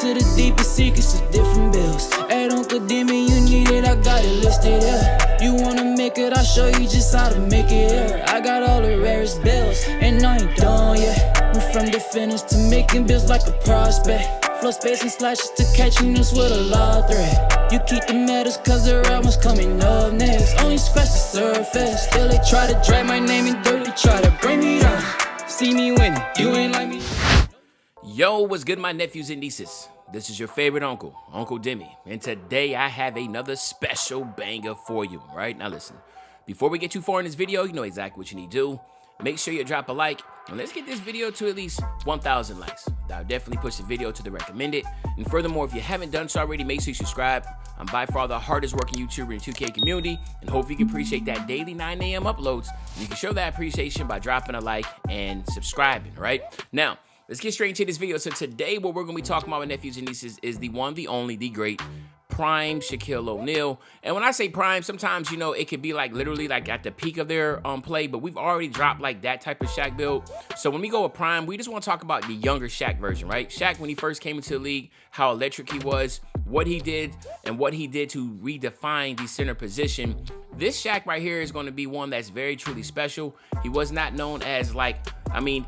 to the deepest secrets of different bills. At Uncle Demi, you need it, I got it listed, yeah. You wanna make it, I'll show you just how to make it, yeah. I got all the rarest bills, and I ain't done yet. Went from the finish to making bills like a prospect. Flow space and slashes to catching us with a lot of threat. You keep the medals cause the right one's coming up next. Only scratch the surface. Still they try to drag my name in dirt. They try to bring me down. See me winning, you ain't like me. Yo, what's good, my nephews and nieces? This is your favorite uncle, Uncle Demi. And today I have another special banger for you, right? Now listen, before we get too far in this video, you know exactly what you need to do. Make sure you drop a like, and let's get this video to at least 1,000 likes. That'll definitely push the video to the recommended. And furthermore, if you haven't done so already, make sure you subscribe. I'm by far the hardest working YouTuber in the 2K community, and hope you can appreciate that daily 9 a.m. uploads. And you can show that appreciation by dropping a like and subscribing, right? Now, let's get straight into this video. So today, what we're gonna be talking about with nephews and nieces is the one, the only, the great Prime Shaquille O'Neal. And when I say prime, sometimes, you know, it could be like literally like at the peak of their play, but we've already dropped like that type of Shaq build. So when we go with prime, we just want to talk about the younger Shaq version, right? Shaq, when he first came into the league, how electric he was, what he did, and what he did to redefine the center position. This Shaq right here is going to be one that's very truly special. He was not known as like, I mean,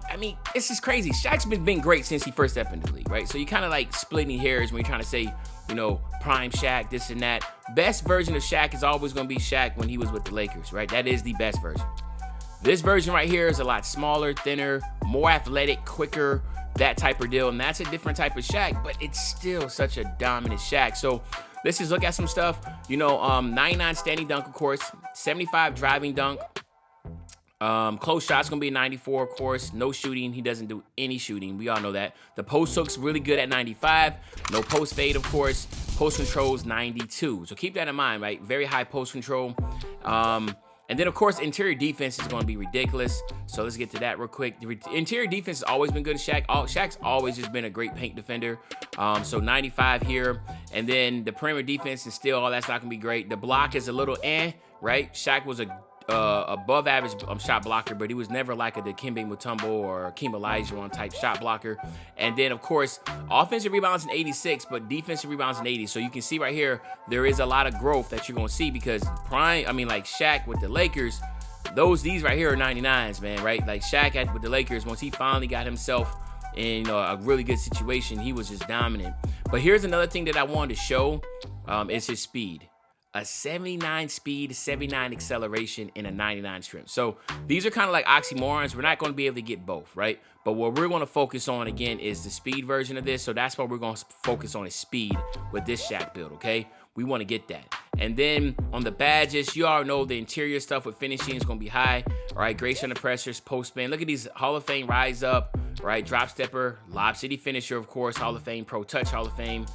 it's just crazy. Shaq's been great since he first stepped into the league, right? So you kind of like splitting hairs when you're trying to say, you know, prime Shaq, this and that. Best version of Shaq is always going to be Shaq when he was with the Lakers, right? That is the best version. This version right here is a lot smaller, thinner, more athletic, quicker, that type of deal. And that's a different type of Shaq, but it's still such a dominant Shaq. So let's just look at some stuff. You know, 99 standing dunk, of course, 75 driving dunk. Close shot's gonna be a 94, of course. No shooting. He doesn't do any shooting. We all know that. The post hook's really good at 95. No post fade, of course. Post control's 92. So keep that in mind, right? Very high post control. And then, of course, interior defense is going to be ridiculous. So let's get to that real quick. The interior defense has always been good at Shaq. Shaq's always just been a great paint defender. So 95 here. And then the perimeter defense is still, that's not going to be great. The block is a little right? Shaq was a above average shot blocker, but he was never like a Dikembe Mutombo or Akeem Olajuwon type shot blocker. And then, of course, offensive rebounds in 86, but defensive rebounds in 80. So you can see right here, there is a lot of growth that you're going to see because like Shaq with the Lakers, these right here are 99s, man, right? Like Shaq with the Lakers, once he finally got himself in a really good situation, he was just dominant. But here's another thing that I wanted to show is his speed. A 79 speed, 79 acceleration, and a 99 strength. So these are kind of like oxymorons. We're not going to be able to get both, right? But what we're going to focus on, again, is the speed version of this. So that's what we're going to focus on, is speed with this Shaq build, okay? We want to get that. And then on the badges, you all know the interior stuff with finishing is going to be high. All right, grace under pressures, post spin. Look at these Hall of Fame rise up, right? Drop stepper, Lob City finisher, of course, Hall of Fame, Pro Touch Hall of Fame.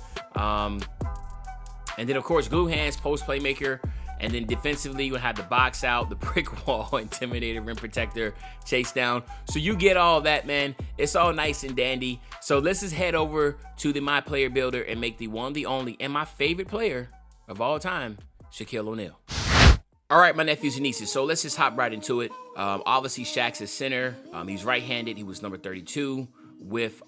And then, of course, glue hands, post playmaker. And then defensively, you'll have the box out, the brick wall, intimidator, rim protector, chase down. So you get all that, man. It's all nice and dandy. So let's just head over to the My Player Builder and make the one, the only, and my favorite player of all time, Shaquille O'Neal. All right, my nephews and nieces. So let's just hop right into it. Obviously, Shaq's a center. He's right-handed. He was number 32 with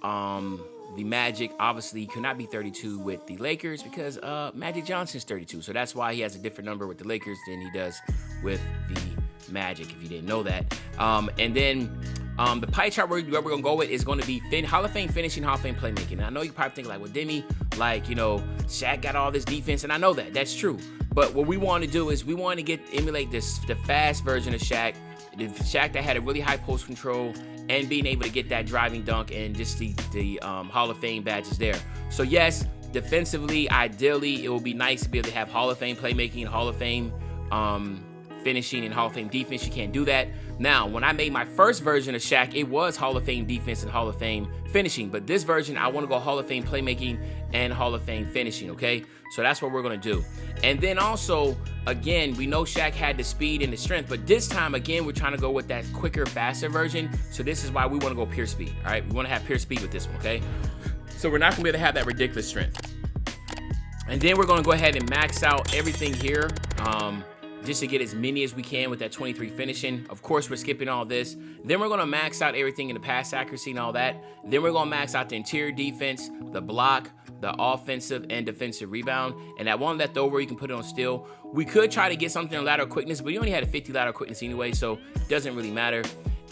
the Magic. Obviously, he could not be 32 with the Lakers because Magic Johnson's 32. So that's why he has a different number with the Lakers than he does with the Magic, if you didn't know that. And then the pie chart where we're going to go with is going to be Hall of Fame finishing, Hall of Fame playmaking. And I know you probably think like, well, Demi, like, you know, Shaq got all this defense. And I know that. That's true. But what we want to do is we want to emulate the fast version of Shaq. The Shaq that had a really high post control and being able to get that driving dunk and just the Hall of Fame badges there. So yes, defensively, ideally, it would be nice to be able to have Hall of Fame playmaking, Hall of Fame finishing, and Hall of Fame defense. You can't do that. Now, when I made my first version of Shaq, it was Hall of Fame defense and Hall of Fame finishing. But this version, I want to go Hall of Fame playmaking and Hall of Fame finishing, okay? So that's what we're going to do. And then also, again, we know Shaq had the speed and the strength, but this time, again, we're trying to go with that quicker, faster version. So this is why we want to go pure speed, all right? We want to have pure speed with this one, okay? So we're not going to be able to have that ridiculous strength. And then we're going to go ahead and max out everything here. Just to get as many as we can with that 23 finishing. Of course, we're skipping all this. Then we're going to max out everything in the pass accuracy and all that. Then we're going to max out the interior defense, the block, the offensive and defensive rebound. And that one left over, you can put it on steal. We could try to get something on lateral quickness, but you only had a 50 lateral quickness anyway, so it doesn't really matter.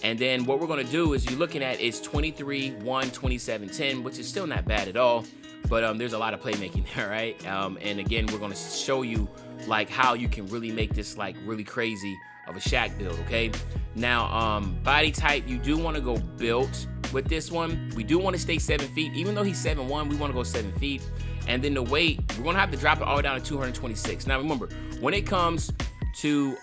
And then what we're gonna do is you're looking at is 23, 1, 27, 10, which is still not bad at all. But there's a lot of playmaking there, right? And again, we're gonna show you like how you can really make this like really crazy of a Shaq build, okay? Now, body type, you do wanna go built with this one. We do wanna stay 7 feet. Even though he's 7'1", we wanna go 7 feet. And then the weight, we're gonna have to drop it all down to 226. Now remember, when it comes to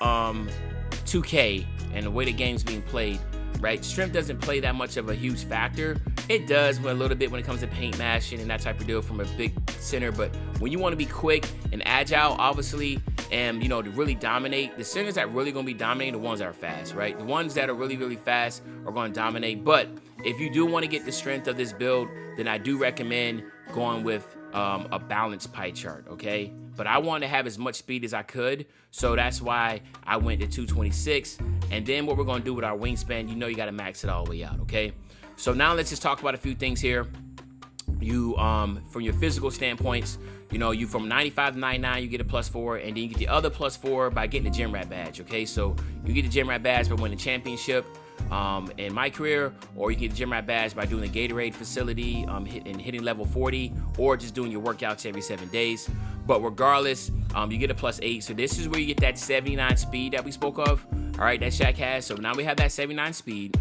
2K and the way the game's being played, right, strength doesn't play that much of a huge factor. It does a little bit when it comes to paint mashing and that type of deal from a big center, but when you want to be quick and agile, obviously, and to really dominate, the centers that really going to be dominating, the ones that are fast, right? The ones that are really, really fast are going to dominate. But if you do want to get the strength of this build, then I do recommend going with a balanced pie chart, okay? But I want to have as much speed as I could, so that's why I went to 226. And then what we're going to do with our wingspan, you got to max it all the way out, okay? So now let's just talk about a few things here. You, from your physical standpoints, you from 95 to 99, you get a +4, and then you get the other +4 by getting the gym rat badge, okay? So you get the gym rat badge by winning the championship in my career, or you get the gym rat badge by doing the Gatorade facility and hitting level 40, or just doing your workouts every 7 days. But regardless, you get a +8. So this is where you get that 79 speed that we spoke of, all right, that Shaq has. So now we have that 79 speed.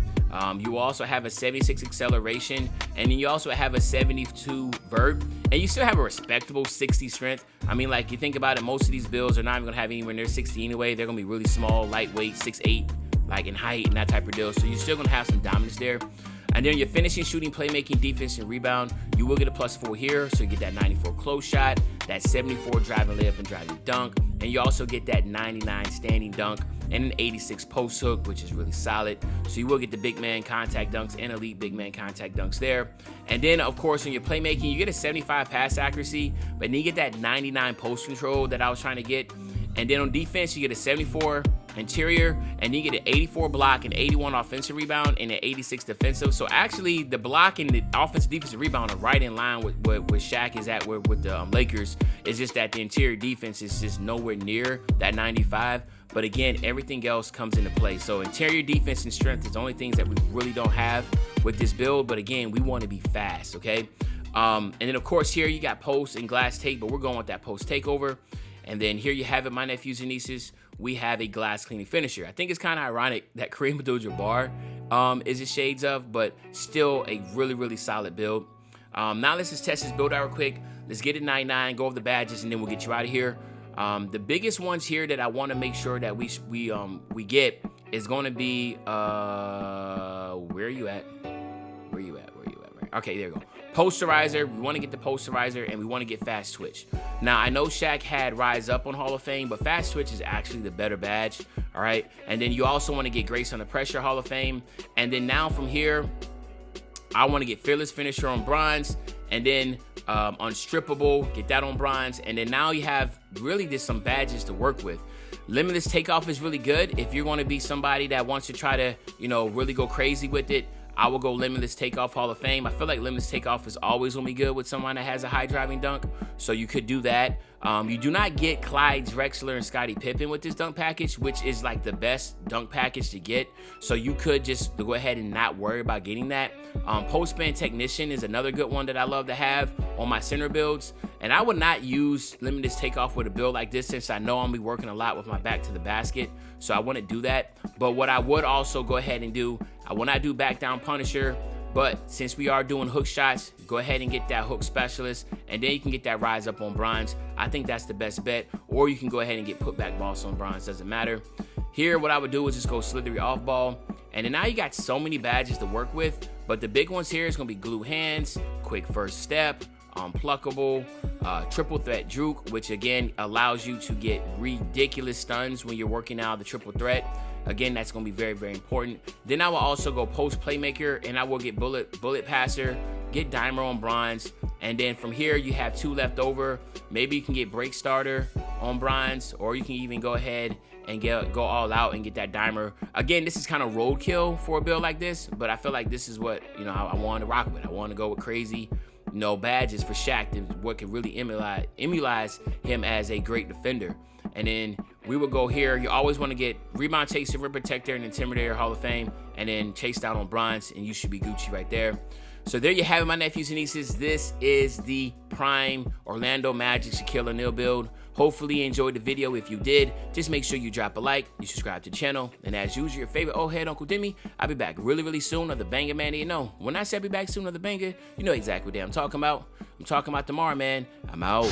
You also have a 76 acceleration, and then you also have a 72 vert, and you still have a respectable 60 strength. I mean, like, you think about it, most of these builds are not even gonna have anywhere near 60 anyway. They're gonna be really small, lightweight, 6'8", like in height and that type of deal. So you're still gonna have some dominance there. And then your finishing, shooting, playmaking, defense, and rebound, you will get a +4 here. So you get that 94 close shot, that 74 driving layup and driving dunk, and you also get that 99 standing dunk and an 86 post hook, which is really solid. So you will get the big man contact dunks and elite big man contact dunks there. And then, of course, in your playmaking, you get a 75 pass accuracy, but then you get that 99 post control that I was trying to get. And then on defense, you get a 74 interior, and you get an 84 block, and 81 offensive rebound, and an 86 defensive. So actually, the block and the offensive defensive rebound are right in line with where Shaq is at with the Lakers. It's just that the interior defense is just nowhere near that 95. But again, everything else comes into play. So interior defense and strength is the only things that we really don't have with this build. But again, we want to be fast, okay? And then, of course, here you got post and glass take, but we're going with that post takeover. And then here you have it, my nephews and nieces. We have a glass cleaning finisher. I think it's kind of ironic that Kareem Abdul-Jabbar is the shades of, but still a really, really solid build. Now let's just test this build out real quick. Let's get it 99, go over the badges, and then we'll get you out of here. The biggest ones here that I want to make sure that we get is going to be where are you at? Okay, there you go. Posterizer. We want to get the posterizer, and we want to get fast twitch. Now I know Shaq had rise up on Hall of Fame, but fast twitch is actually the better badge. All right, and then you also want to get Grace Under Pressure Hall of Fame, and then now from here, I want to get fearless finisher on bronze, and then unstrippable, get that on bronze, and then now you have really just some badges to work with. Limitless takeoff is really good if you're going to be somebody that wants to try to really go crazy with it. I will go Limitless Takeoff Hall of Fame. I feel like Limitless Takeoff is always going to be good with someone that has a high driving dunk, so you could do that. You do not get Clyde Drexler and Scottie Pippen with this dunk package, which is like the best dunk package to get, so you could just go ahead and not worry about getting that. Post-span Technician is another good one that I love to have on my center builds, and I would not use Limitless Takeoff with a build like this since I know I'm going to be working a lot with my back to the basket, so I wouldn't do that. But what I would also go ahead and do, I will not do Back Down Punisher, but since we are doing hook shots, go ahead and get that hook specialist, and then you can get that rise up on bronze. I think that's the best bet, or you can go ahead and get put back boss on bronze, doesn't matter. Here, what I would do is just go slithery off ball, and then now you got so many badges to work with, but the big ones here is gonna be glue hands, quick first step, unpluckable, triple threat juke, which again allows you to get ridiculous stuns when you're working out the triple threat. Again, that's going to be very, very important. Then I will also go post playmaker, and I will get bullet passer, get dimer on bronze, and then from here you have 2 left over. Maybe you can get break starter on bronze, or you can even go ahead and go all out and get that dimer. Again, this is kind of roadkill for a build like this, but I feel like this is what I want to rock with. I want to go with crazy badges for Shaq and what can really emulate him as a great defender. And then we would go here. You always want to get Rebound Chaser, Rim Protector, and Intimidator Hall of Fame, and then Chase Down on bronze, and you should be Gucci right there. So there you have it, my nephews and nieces. This is the Prime Orlando Magic Shaquille O'Neal build. Hopefully you enjoyed the video. If you did, just make sure you drop a like, you subscribe to the channel, and as usual, your favorite old head, Uncle Demi. I'll be back really soon on the banger, man. You know, when I say I'll be back soon on the banger, you know exactly what I'm talking about. I'm talking about tomorrow, man. I'm out.